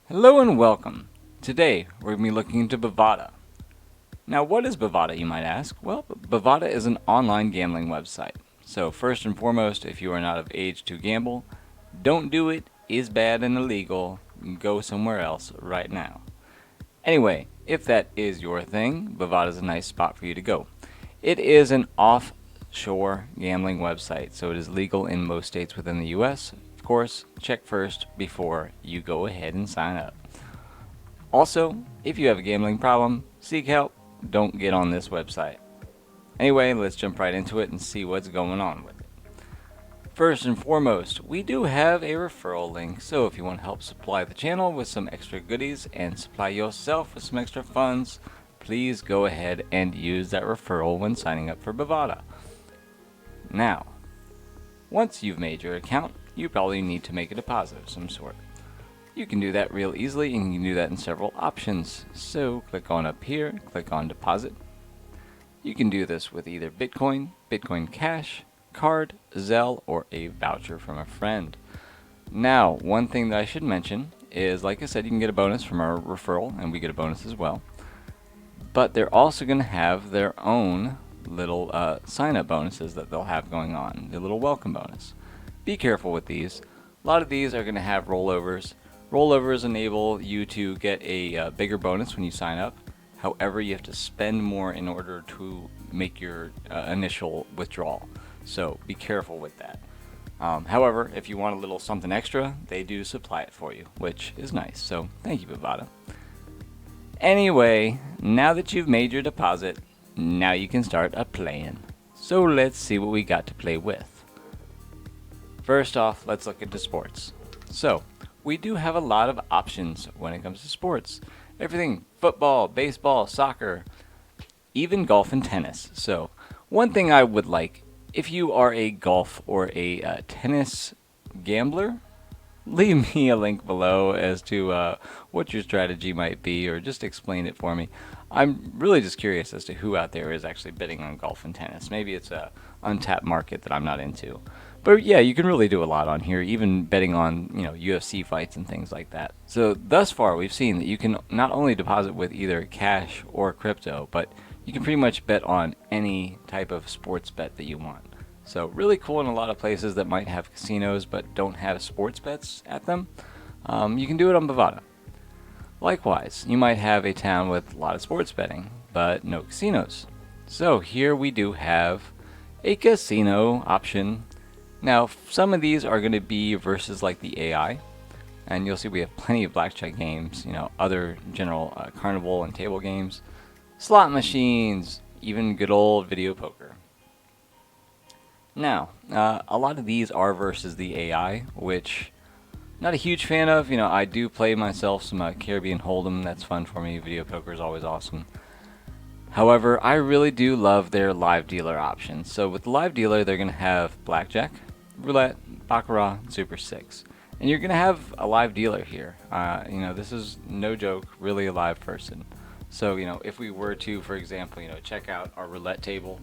Hello and welcome. Today we're going to be looking into Bovada. Now, what is Bovada, you might ask? Well, Bovada is an online gambling website. So, first and foremost, if you are not of age to gamble, don't do it, is bad and illegal, go somewhere else right now. Anyway, if that is your thing, Bovada is a nice spot for you to go. It is an offshore gambling website, so it is legal in most states within the US. Of course, check first before you go ahead and sign up. Also, if you have a gambling problem, seek help. Don't get on this website. Anyway, let's jump right into it and see what's going on with it. First and foremost, we do have a referral link, so if you want to help supply the channel with some extra goodies and supply yourself with some extra funds, please go ahead and use that referral when signing up for Bovada. Now, once you've made your account, you probably need to make a deposit of some sort. You can do that real easily, and you can do that in several options. So click on up here, click on deposit. You can do this with either Bitcoin, Bitcoin Cash, card, Zelle, or a voucher from a friend. Now, one thing that I should mention is, like I said, you can get a bonus from our referral, and we get a bonus as well. But they're also going to have their own little sign-up bonuses that they'll have going on, the little welcome bonus. Be careful with these. A lot of these are going to have rollovers. Rollovers enable you to get a bigger bonus when you sign up. However, you have to spend more in order to make your initial withdrawal. So be careful with that. However, if you want a little something extra, they do supply it for you, which is nice. So thank you, Bovada. Anyway, now that you've made your deposit, now you can start playing. So let's see what we got to play with. First off, let's look into sports. So, we do have a lot of options when it comes to sports. Everything football, baseball, soccer, even golf and tennis. So, one thing I would like, if you are a golf or a tennis gambler, leave me a link below as to what your strategy might be, or just explain it for me. I'm really just curious as to who out there is actually betting on golf and tennis. Maybe it's a untapped market that I'm not into. But yeah, you can really do a lot on here, even betting on, UFC fights and things like that. So thus far, we've seen that you can not only deposit with either cash or crypto, but you can pretty much bet on any type of sports bet that you want. So really cool in a lot of places that might have casinos but don't have sports bets at them. You can do it on Bovada. Likewise, you might have a town with a lot of sports betting, but no casinos. So here we do have a casino option. Now, some of these are going to be versus like the AI, and you'll see we have plenty of blackjack games, other general carnival and table games, slot machines, even good old video poker. Now, a lot of these are versus the AI, which not a huge fan of. I do play myself some Caribbean Hold'em. That's fun for me. Video poker is always awesome. However, I really do love their live dealer option. So with the live dealer, they're going to have blackjack, roulette, baccarat, super six. And you're going to have a live dealer here. This is no joke, really a live person. So, if we were to, for example, check out our roulette table,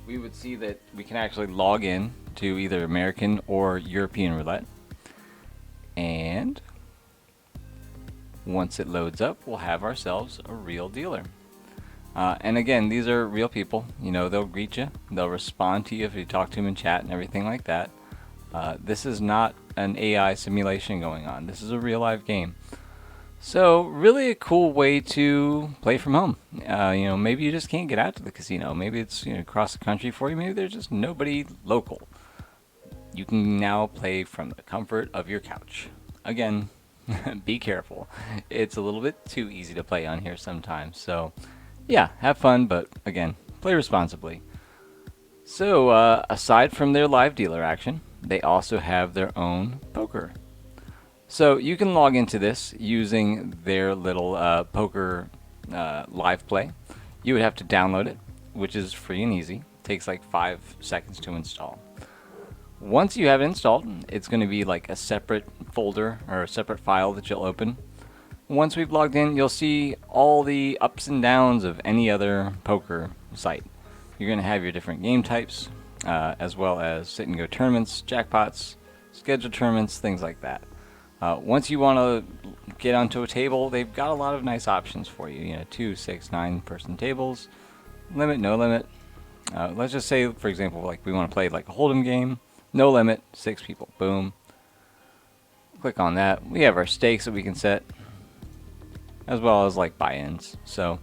we would see that we can actually log in to either American or European roulette. And once it loads up, we'll have ourselves a real dealer. And again, these are real people. They'll greet you. They'll respond to you if you talk to them in chat and everything like that. This is not an AI simulation going on. This is a real live game. So really a cool way to play from home. Maybe you just can't get out to the casino. Maybe it's across the country for you. Maybe there's just nobody local. You can now play from the comfort of your couch. Again, be careful. It's a little bit too easy to play on here sometimes. So yeah, have fun, but again, play responsibly. So, aside from their live dealer action, they also have their own poker. So you can log into this using their little poker live play. You would have to download it, which is free and easy. It takes like 5 seconds to install. Once you have it installed, it's going to be like a separate folder or a separate file that you'll open. Once we've logged in, you'll see all the ups and downs of any other poker site. You're going to have your different game types, as well as sit and go tournaments, jackpots, scheduled tournaments, things like that. Once you want to get onto a table, they've got a lot of nice options for you. 2, 6, 9 person tables, limit, no limit. Let's just say, for example, like we want to play like a Hold'em game, no limit, 6 people, boom. Click on that. We have our stakes that we can set, as well as like buy-ins. So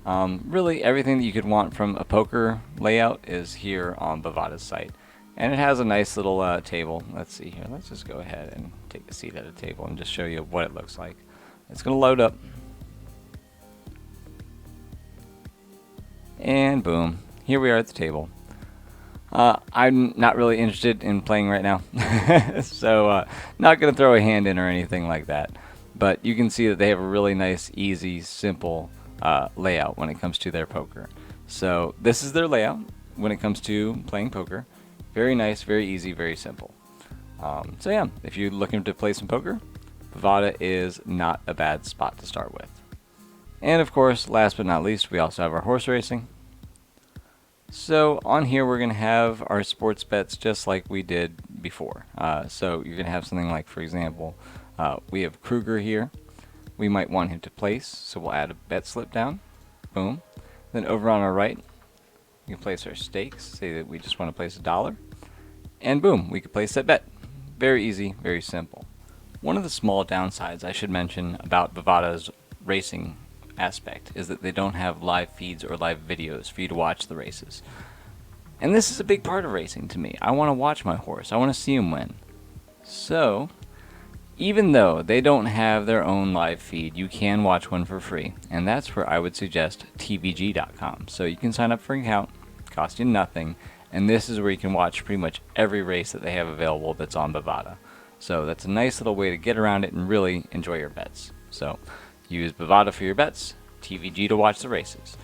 really everything that you could want from a poker layout is here on Bovada's site. And it has a nice little table. Let's see here. Let's just go ahead and take a seat at a table and just show you what it looks like. It's going to load up. And boom. Here we are at the table. I'm not really interested in playing right now. So not going to throw a hand in or anything like that. But you can see that they have a really nice, easy, simple layout when it comes to their poker. So this is their layout when it comes to playing poker. Very nice, very easy, very simple. So yeah, if you're looking to play some poker, Bovada is not a bad spot to start with. And of course, last but not least, we also have our horse racing. So on here, we're going to have our sports bets just like we did before. So you're going to have something like, for example, we have Kruger here. We might want him to place, so we'll add a bet slip down. Boom. Then over on our right, we can place our stakes, say that we just want to place $1, and boom, we can place that bet. Very easy, very simple. One of the small downsides I should mention about Bovada's racing aspect is that they don't have live feeds or live videos for you to watch the races. And this is a big part of racing to me. I want to watch my horse. I want to see him win. So, even though they don't have their own live feed, you can watch one for free, and that's where I would suggest tvg.com. So you can sign up for an account, cost you nothing, and this is where you can watch pretty much every race that they have available that's on Bovada. So that's a nice little way to get around it and really enjoy your bets. So use Bovada for your bets, TVG to watch the races.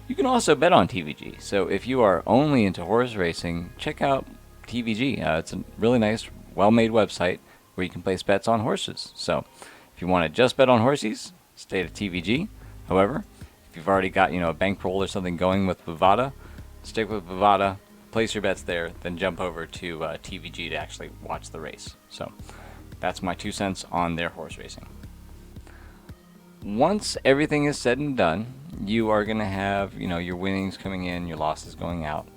You can also bet on TVG, so if you are only into horse racing, check out TVG. It's a really nice, well-made website where you can place bets on horses. So if you want to just bet on horses, stay to TVG. However, if you've already got a bankroll or something going with Bovada, stick with Bovada, place your bets there, then jump over to TVG to actually watch the race. So that's my 2 cents on their horse racing. Once everything is said and done, you are going to have your winnings coming in, your losses going out.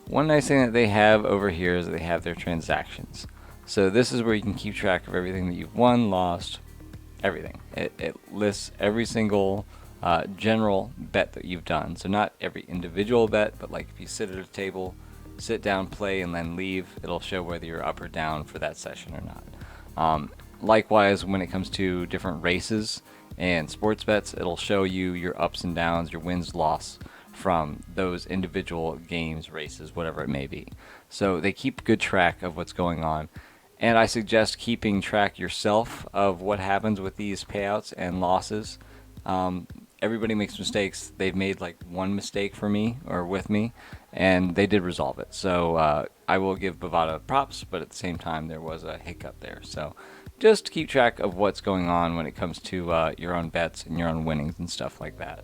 One nice thing that they have over here is that they have their transactions. So this is where you can keep track of everything that you've won, lost, everything. It lists every single general bet that you've done. So not every individual bet, but like if you sit at a table, sit down, play, and then leave, it'll show whether you're up or down for that session or not. Likewise, when it comes to different races and sports bets, it'll show you your ups and downs, your wins, loss from those individual games, races, whatever it may be. So they keep good track of what's going on. And I suggest keeping track yourself of what happens with these payouts and losses. Everybody makes mistakes. They've made like one mistake for me or with me, and they did resolve it. So I will give Bovada props, but at the same time there was a hiccup there. So just keep track of what's going on when it comes to your own bets and your own winnings and stuff like that.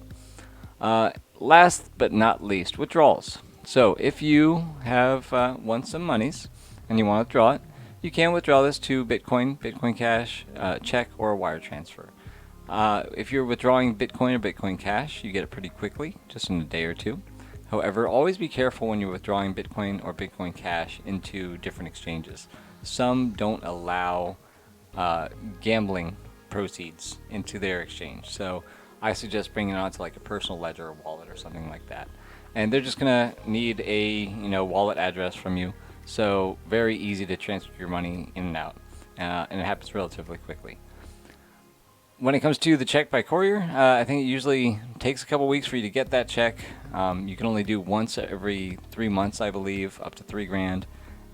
Last but not least, withdrawals. So if you have won some monies and you want to withdraw it, you can withdraw this to Bitcoin, Bitcoin Cash, check, or a wire transfer. If you're withdrawing Bitcoin or Bitcoin Cash, you get it pretty quickly, just in a day or two. However, always be careful when you're withdrawing Bitcoin or Bitcoin Cash into different exchanges. Some don't allow gambling proceeds into their exchange. So I suggest bringing it onto like a personal ledger or wallet or something like that. And they're just gonna need a wallet address from you. So very easy to transfer your money in and out, and it happens relatively quickly. When it comes to the check by courier, I think it usually takes a couple weeks for you to get that check. You can only do once every 3 months, I believe, up to $3 grand,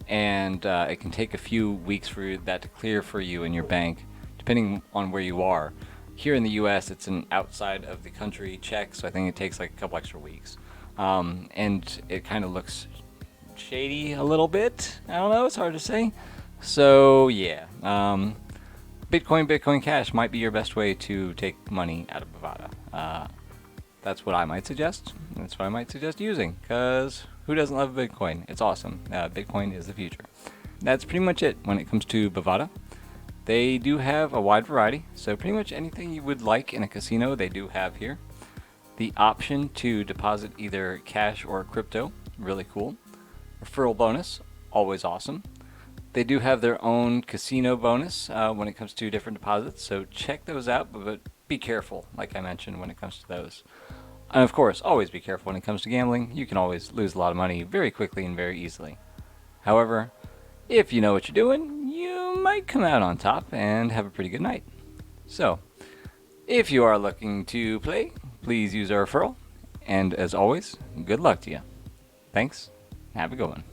and it can take a few weeks for that to clear for you in your bank, depending on where you are. Here in the U.S., it's an outside of the country check, so I think it takes like a couple extra weeks, and it kind of looks shady a little bit. I don't know, it's hard to say. So yeah, Bitcoin Cash might be your best way to take money out of Bovada. That's what I might suggest. That's what I might suggest using, because who doesn't love Bitcoin? It's awesome. Bitcoin is the future. That's pretty much it when it comes to Bovada. They do have a wide variety, so pretty much anything you would like in a casino they do have here. The option to deposit either cash or crypto, really cool. Referral bonus, always awesome. They do have their own casino bonus when it comes to different deposits, so check those out, but be careful, like I mentioned, when it comes to those. And of course, always be careful when it comes to gambling. You can always lose a lot of money very quickly and very easily. However, if you know what you're doing, you might come out on top and have a pretty good night. So, if you are looking to play, please use our referral. And as always, good luck to you. Thanks. Have a good one.